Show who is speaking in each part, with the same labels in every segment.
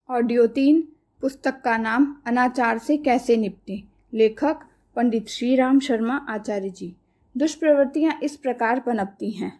Speaker 1: Audio 3 पुस्तक का नाम अनाचार से कैसे निपटें। लेखक पंडित श्री राम शर्मा आचार्य जी। दुष्प्रवृत्तियां इस प्रकार पनपती हैं।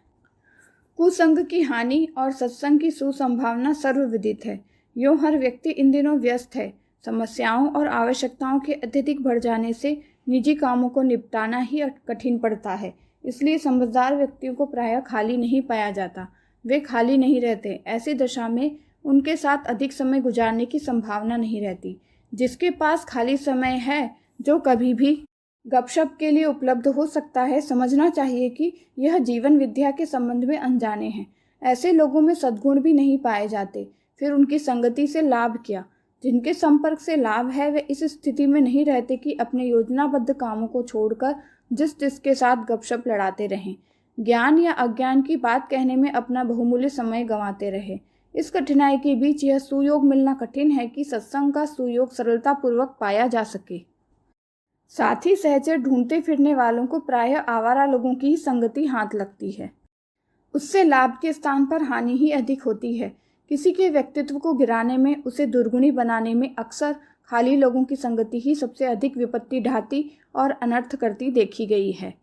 Speaker 1: कुसंग की हानि और सत्संग की सुसंभावना सर्वविदित है। यूँ हर व्यक्ति इन दिनों व्यस्त है। समस्याओं और आवश्यकताओं के अत्यधिक बढ़ जाने से निजी कामों को निपटाना ही कठिन पड़ता है। इसलिए समझदार व्यक्तियों को प्रायः खाली नहीं पाया जाता। वे खाली नहीं रहते। ऐसी दशा में उनके साथ अधिक समय गुजारने की संभावना नहीं रहती। जिसके पास खाली समय है, जो कभी भी गपशप के लिए उपलब्ध हो सकता है, समझना चाहिए कि यह जीवन विद्या के संबंध में अनजाने हैं। ऐसे लोगों में सद्गुण भी नहीं पाए जाते। फिर उनकी संगति से लाभ क्या। जिनके संपर्क से लाभ है, वे इस स्थिति में नहीं रहते कि अपने योजनाबद्ध कामों को छोड़कर जिसके साथ गपशप लड़ाते रहें, ज्ञान या अज्ञान की बात कहने में अपना बहुमूल्य समय गंवाते रहे। इस कठिनाई के बीच यह सुयोग मिलना कठिन है कि सत्संग का सुयोग सरलतापूर्वक पाया जा सके। साथ ही सहचर ढूंढते फिरने वालों को प्रायः आवारा लोगों की ही संगति हाथ लगती है। उससे लाभ के स्थान पर हानि ही अधिक होती है। किसी के व्यक्तित्व को गिराने में, उसे दुर्गुणी बनाने में अक्सर खाली लोगों की संगति ही सबसे अधिक विपत्ति ढाती और अनर्थ करती देखी गई है।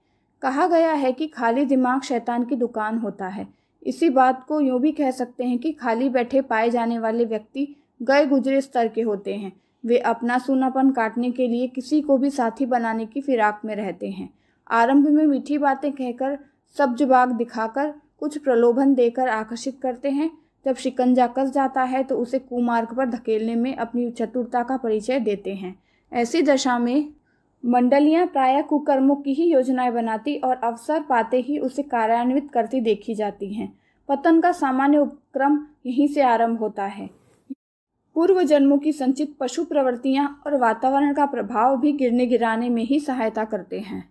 Speaker 1: कहा गया है कि खाली दिमाग शैतान की दुकान होता है। इसी बात को यूँ भी कह सकते हैं कि खाली बैठे पाए जाने वाले व्यक्ति गए गुजरे स्तर के होते हैं। वे अपना सूनापन काटने के लिए किसी को भी साथी बनाने की फिराक में रहते हैं। आरंभ में मीठी बातें कहकर, सब्जबाग दिखाकर, कुछ प्रलोभन देकर आकर्षित करते हैं। जब शिकंजा कस जाता है तो उसे कुमार्ग पर धकेलने में अपनी चतुरता का परिचय देते हैं। ऐसी दशा में मंडलियां प्रायः कुकर्मों की ही योजनाएं बनाती और अवसर पाते ही उसे कार्यान्वित करती देखी जाती हैं। पतन का सामान्य उपक्रम यहीं से आरंभ होता है। पूर्व जन्मों की संचित पशु प्रवृत्तियां और वातावरण का प्रभाव भी गिरने गिराने में ही सहायता करते हैं।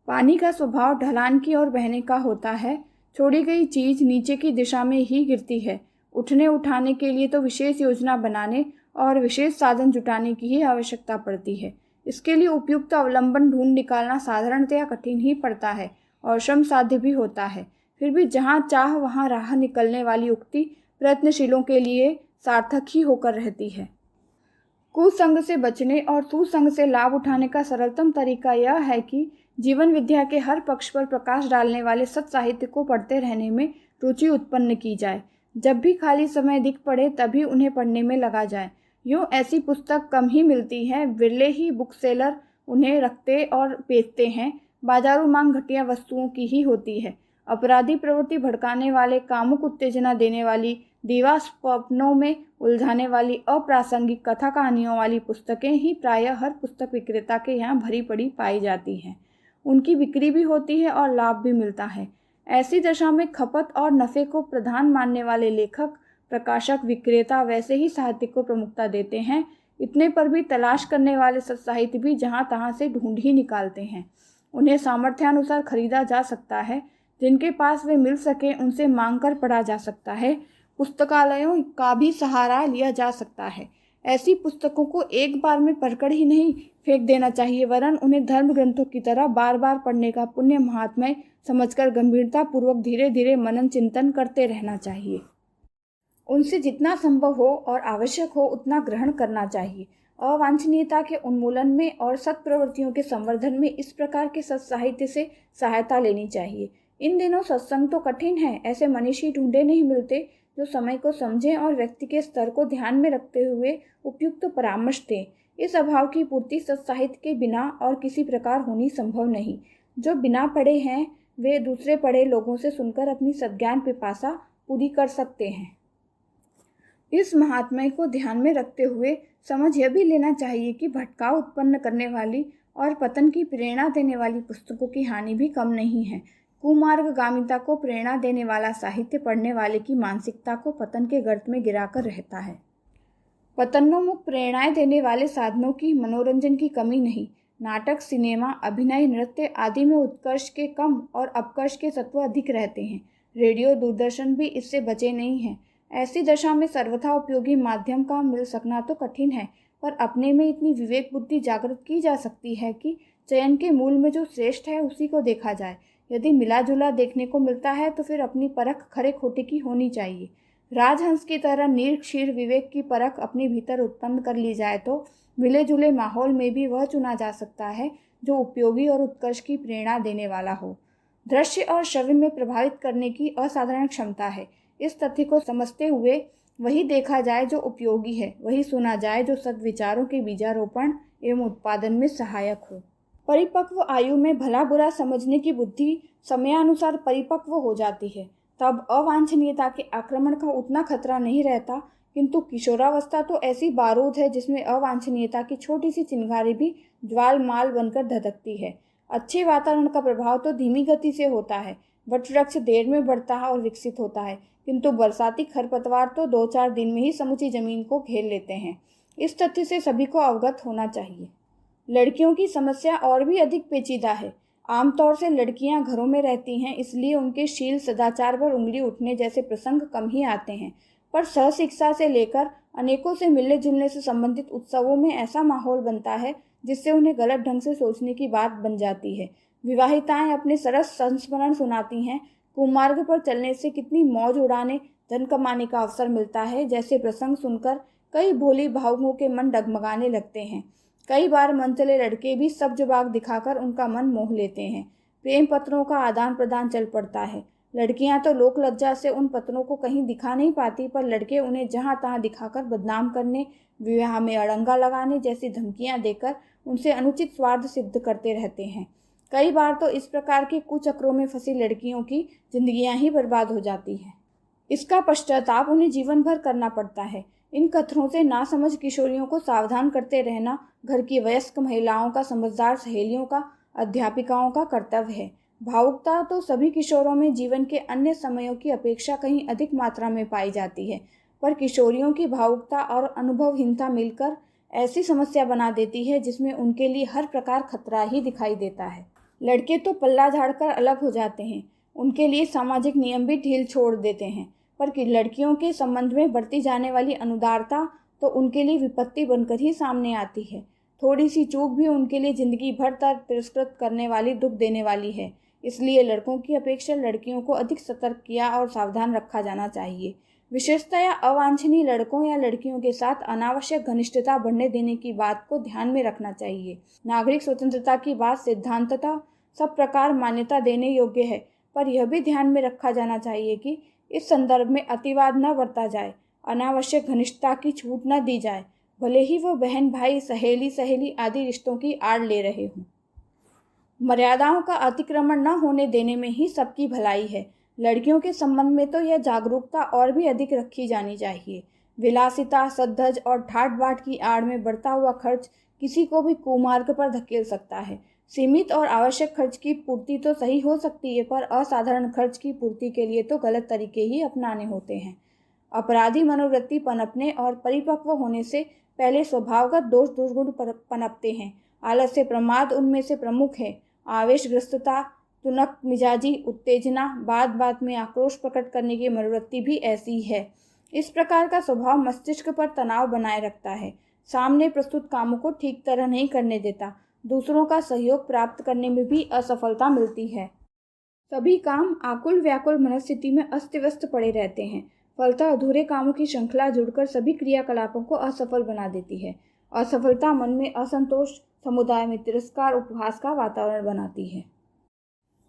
Speaker 1: पानी का स्वभाव ढलान की ओर बहने का होता है। छोड़ी गई चीज नीचे की दिशा में ही गिरती है। उठने उठाने के लिए तो विशेष योजना बनाने और विशेष साधन जुटाने की ही आवश्यकता पड़ती है। इसके लिए उपयुक्त अवलंबन ढूंढ निकालना साधारणतया कठिन ही पड़ता है और श्रम साध्य भी होता है। फिर भी जहाँ चाह वहाँ राह निकलने वाली उक्ति प्रयत्नशीलों के लिए सार्थक ही होकर रहती है। कुसंग से बचने और सुसंग से लाभ उठाने का सरलतम तरीका यह है कि जीवन विद्या के हर पक्ष पर प्रकाश डालने वाले सत् साहित्य को पढ़ते रहने में रुचि उत्पन्न की जाए। जब भी खाली समय दिख पड़े तभी उन्हें पढ़ने में लगा जाए। यूँ ऐसी पुस्तक कम ही मिलती है। विरले ही बुक सेलर उन्हें रखते और बेचते हैं। बाजारू मांग घटिया वस्तुओं की ही होती है। अपराधी प्रवृत्ति भड़काने वाले, कामुक उत्तेजना देने वाली, दीवा स्वप्नों में उलझाने वाली, अप्रासंगिक कथा कहानियों वाली पुस्तकें ही प्रायः हर पुस्तक विक्रेता के यहाँ भरी पड़ी पाई जाती हैं। उनकी बिक्री भी होती है और लाभ भी मिलता है। ऐसी दशा में खपत और नफ़े को प्रधान मानने वाले लेखक, प्रकाशक, विक्रेता वैसे ही साहित्य को प्रमुखता देते हैं। इतने पर भी तलाश करने वाले सत्साहित्य भी जहाँ तहाँ से ढूंढ ही निकालते हैं। उन्हें सामर्थ्यानुसार खरीदा जा सकता है। जिनके पास वे मिल सके उनसे मांग कर पढ़ा जा सकता है। पुस्तकालयों का भी सहारा लिया जा सकता है। ऐसी पुस्तकों को एक बार में पढ़कर ही नहीं फेंक देना चाहिए, वरन उन्हें धर्म ग्रंथों की तरह बार बार पढ़ने का पुण्य महात्म्य समझकर गंभीरता पूर्वक धीरे धीरे मनन चिंतन करते रहना चाहिए। उनसे जितना संभव हो और आवश्यक हो उतना ग्रहण करना चाहिए। अवांछनीयता के उन्मूलन में और सत्प्रवृत्तियों के संवर्धन में इस प्रकार के सत्साहित्य से सहायता लेनी चाहिए। इन दिनों सत्संग तो कठिन है। ऐसे मनीषी ढूंढे नहीं मिलते जो समय को समझें और व्यक्ति के स्तर को ध्यान में रखते हुए उपयुक्त परामर्श दें। इस अभाव की पूर्ति सत्साहित्य के बिना और किसी प्रकार होनी संभव नहीं। जो बिना पढ़े हैं वे दूसरे पढ़े लोगों से सुनकर अपनी सद्ज्ञान पिपासा पूरी कर सकते हैं। इस महात्म्य को ध्यान में रखते हुए समझ यह भी लेना चाहिए कि भटकाव उत्पन्न करने वाली और पतन की प्रेरणा देने वाली पुस्तकों की हानि भी कम नहीं है। कुमार्गगामिता को प्रेरणा देने वाला साहित्य पढ़ने वाले की मानसिकता को पतन के गर्त में गिराकर रहता है। पतनोन्मुख प्रेरणाएं देने वाले साधनों की मनोरंजन की कमी नहीं। नाटक, सिनेमा, अभिनय, नृत्य आदि में उत्कर्ष के कम और अपकर्ष के तत्व अधिक रहते हैं। रेडियो, दूरदर्शन भी इससे बचे नहीं हैं। ऐसी दशा में सर्वथा उपयोगी माध्यम का मिल सकना तो कठिन है, पर अपने में इतनी विवेक बुद्धि जागृत की जा सकती है कि चयन के मूल में जो श्रेष्ठ है उसी को देखा जाए। यदि मिला जुला देखने को मिलता है तो फिर अपनी परख खरे खोटे की होनी चाहिए। राजहंस की तरह निरक्षीर विवेक की परख अपने भीतर उत्पन्न कर ली जाए तो मिले जुले माहौल में भी वह चुना जा सकता है जो उपयोगी और उत्कर्ष की प्रेरणा देने वाला हो। दृश्य और श्रवण में प्रभावित करने की असाधारण क्षमता है। इस तथ्य को समझते हुए वही देखा जाए जो उपयोगी है, वही सुना जाए जो सद्विचारों के बीजारोपण एवं उत्पादन में सहायक हो। परिपक्व आयु में भला बुरा समझने की बुद्धि समयानुसार परिपक्व हो जाती है, तब अवांछनीयता के आक्रमण का उतना खतरा नहीं रहता, किंतु किशोरावस्था तो ऐसी बारूद है जिसमें अवांछनीयता की छोटी सी चिंगारी भी ज्वालमाल बनकर धधकती है। अच्छे वातावरण का प्रभाव तो धीमी गति से होता है, वटवृक्ष देर में बढ़ता है और विकसित होता है, किंतु बरसाती खरपतवार तो 2-4 दिन में ही समूची जमीन को घेर लेते हैं। इस तथ्य से सभी को अवगत होना चाहिए। लड़कियों की समस्या और भी अधिक पेचीदा है। आमतौर से लड़कियां घरों में रहती हैं, इसलिए उनके शील सदाचार पर उंगली उठने जैसे प्रसंग कम ही आते हैं, पर सहशिक्षा से लेकर अनेकों से मिलने जुलने से संबंधित उत्सवों में ऐसा माहौल बनता है जिससे उन्हें गलत ढंग से सोचने की बात बन जाती है। विवाहिताएं अपने सरस संस्मरण सुनाती हैं, कुमार्ग पर चलने से कितनी मौज उड़ाने, धन कमाने का अवसर मिलता है, जैसे प्रसंग सुनकर कई भोली भावुकों के मन डगमगाने लगते हैं। कई बार मनचले लड़के भी सब जवाब दिखाकर उनका मन मोह लेते हैं। प्रेम पत्रों का आदान प्रदान चल पड़ता है। लड़कियां तो लोक लज्जा से उन पत्रों को कहीं दिखा नहीं पाती, पर लड़के उन्हें जहां तहां दिखाकर बदनाम करने, विवाह में अड़ंगा लगाने जैसी धमकियां देकर उनसे अनुचित स्वार्थ सिद्ध करते रहते हैं। कई बार तो इस प्रकार के कुचक्रों में फंसी लड़कियों की जिंदगियां ही बर्बाद हो जाती हैं। इसका पश्चाताप उन्हें जीवन भर करना पड़ता है। इन कथनों से नासमझ किशोरियों को सावधान करते रहना घर की वयस्क महिलाओं का, समझदार सहेलियों का, अध्यापिकाओं का कर्तव्य है। भावुकता तो सभी किशोरों में जीवन के अन्य समयों की अपेक्षा कहीं अधिक मात्रा में पाई जाती है, पर किशोरियों की भावुकता और अनुभवहीनता मिलकर ऐसी समस्या बना देती है जिसमें उनके लिए हर प्रकार खतरा ही दिखाई देता है। लड़के तो पल्ला झाड़कर अलग हो जाते हैं, उनके लिए सामाजिक नियम भी ढील छोड़ देते हैं, पर कि लड़कियों के संबंध में बढ़ती जाने वाली अनुदारता तो उनके लिए विपत्ति बनकर ही सामने आती है। थोड़ी सी चूक भी उनके लिए जिंदगी भर तक तिरस्कृत करने वाली, दुख देने वाली है। इसलिए लड़कों की अपेक्षा लड़कियों को अधिक सतर्क किया और सावधान रखा जाना चाहिए। विशेषतया अवांछनीय लड़कों या लड़कियों के साथ अनावश्यक घनिष्ठता बढ़ने देने की बात को ध्यान में रखना चाहिए। नागरिक स्वतंत्रता की बात सिद्धांततः सब प्रकार मान्यता देने योग्य है, पर यह भी ध्यान में रखा जाना चाहिए कि इस संदर्भ में अतिवाद न बरता जाए, अनावश्यक घनिष्ठता की छूट न दी जाए, भले ही वो बहन भाई, सहेली आदि रिश्तों की आड़ ले रहे हों। मर्यादाओं का अतिक्रमण न होने देने में ही सबकी भलाई है। लड़कियों के संबंध में तो यह जागरूकता और भी अधिक रखी जानी चाहिए। विलासिता, सद्धज और ठाट बाट की आड़ में बढ़ता हुआ खर्च किसी को भी कुमार्ग पर धकेल सकता है। सीमित और आवश्यक खर्च की पूर्ति तो सही हो सकती है, पर असाधारण खर्च की पूर्ति के लिए तो गलत तरीके ही अपनाने होते हैं। अपराधी मनोवृत्ति पनपने और परिपक्व होने से पहले स्वभावगत दोष दुर्गुण पनपते हैं। आलस्य, प्रमाद उनमें से प्रमुख है। आवेशग्रस्तता, तुनक मिजाजी, उत्तेजना, बात बात में आक्रोश प्रकट करने की मनोवृत्ति भी ऐसी है। इस प्रकार का स्वभाव मस्तिष्क पर तनाव बनाए रखता है, सामने प्रस्तुत कामों को ठीक तरह नहीं करने देता, दूसरों का सहयोग प्राप्त करने में भी असफलता मिलती है। सभी काम आकुल व्याकुल मनस्थिति में अस्त व्यस्त पड़े रहते हैं। फलतः अधूरे कामों की श्रृंखला जुड़कर सभी क्रियाकलापों को असफल बना देती है। असफलता मन में असंतोष, समुदाय में तिरस्कार, उपहास का वातावरण बनाती है।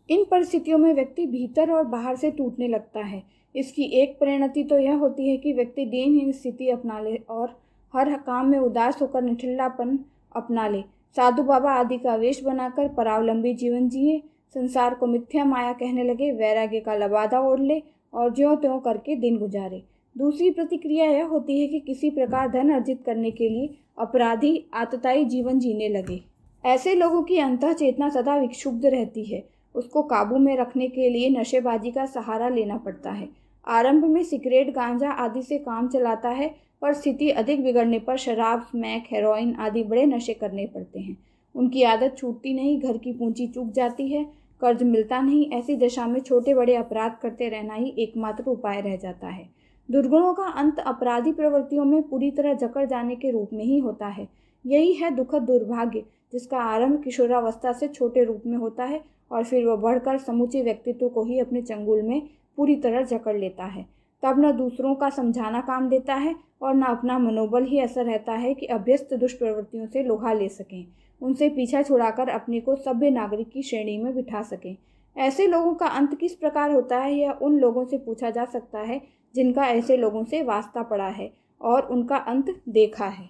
Speaker 1: इन परिस्थितियों में व्यक्ति भीतर और बाहर से टूटने लगता है। इसकी एक परिणति तो यह होती है कि व्यक्ति दीनहीन स्थिति अपना ले और हर काम में उदास होकर निठल्लापन अपना ले, साधु बाबा आदि का वेश बनाकर परावलंबी जीवन जिए, संसार को मिथ्या माया कहने लगे, वैराग्य का लबादा ओढ़ ले और ज्यों त्यों करके दिन गुजारे। दूसरी प्रतिक्रिया यह होती है कि किसी प्रकार धन अर्जित करने के लिए अपराधी आतताई जीवन जीने लगे। ऐसे लोगों की अंतः चेतना सदा विक्षुब्ध रहती है। उसको काबू में रखने के लिए नशेबाजी का सहारा लेना पड़ता है। आरंभ में सिगरेट, गांजा आदि से काम चलाता है, पर स्थिति अधिक बिगड़ने पर शराब, स्मैक, हेरोइन आदि बड़े नशे करने पड़ते हैं। उनकी आदत छूटती नहीं, घर की पूंजी चूक जाती है, कर्ज मिलता नहीं। ऐसी दशा में छोटे बड़े अपराध करते रहना ही एकमात्र उपाय रह जाता है। दुर्गुणों का अंत अपराधी प्रवृत्तियों में पूरी तरह जकड़ जाने के रूप में ही होता है। यही है दुखद दुर्भाग्य, जिसका आरंभ किशोरावस्था से छोटे रूप में होता है और फिर वह बढ़कर समूचे व्यक्तित्व को ही अपने चंगुल में पूरी तरह जकड़ लेता है। तब न दूसरों का समझाना काम देता है और न अपना मनोबल ही ऐसा रहता है कि अभ्यस्त दुष्प्रवृत्तियों से लोहा ले सकें, उनसे पीछा छुड़ाकर अपने को सभ्य नागरिक की श्रेणी में बिठा सकें। ऐसे लोगों का अंत किस प्रकार होता है, यह उन लोगों से पूछा जा सकता है जिनका ऐसे लोगों से वास्ता पड़ा है और उनका अंत देखा है।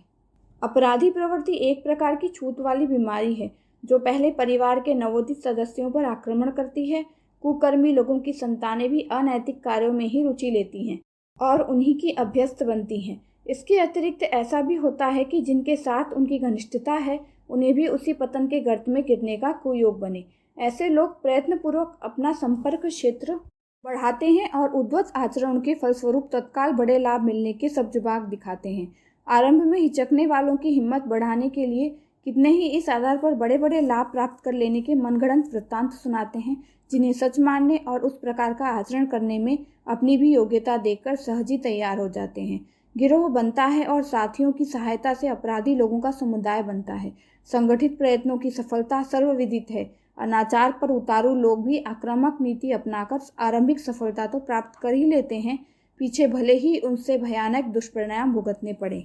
Speaker 1: अपराधी प्रवृत्ति एक प्रकार की छूत वाली बीमारी है जो पहले परिवार के नवोदित सदस्यों पर आक्रमण करती है। कुकर्मी लोगों की संतानें भी अनैतिक कार्यों में ही रुचि लेती हैं और उन्हीं की अभ्यस्त बनती हैं। इसके अतिरिक्त ऐसा भी होता है कि जिनके साथ उनकी घनिष्ठता है उन्हें भी उसी पतन के गर्त में गिरने का कुयोग बने। ऐसे लोग प्रयत्नपूर्वक अपना संपर्क क्षेत्र बढ़ाते हैं और उद्धत आचरण के फलस्वरूप तत्काल बड़े लाभ मिलने के सब जुबाग दिखाते हैं। आरंभ में हिचकने वालों की हिम्मत बढ़ाने के लिए कितने ही इस आधार पर बड़े बड़े लाभ प्राप्त कर लेने के मनगढ़ंत वृत्तांत सुनाते हैं, जिन्हें सच मानने और उस प्रकार का आचरण करने में अपनी भी योग्यता देखकर सहज ही तैयार हो जाते हैं। गिरोह बनता है और साथियों की सहायता से अपराधी लोगों का समुदाय बनता है। संगठित प्रयत्नों की सफलता सर्वविदित है। अनाचार पर उतारू लोग भी आक्रामक नीति अपनाकर आरंभिक सफलता तो प्राप्त कर ही लेते हैं, पीछे भले ही उनसे भयानक दुष्परिणाम भुगतने पड़े।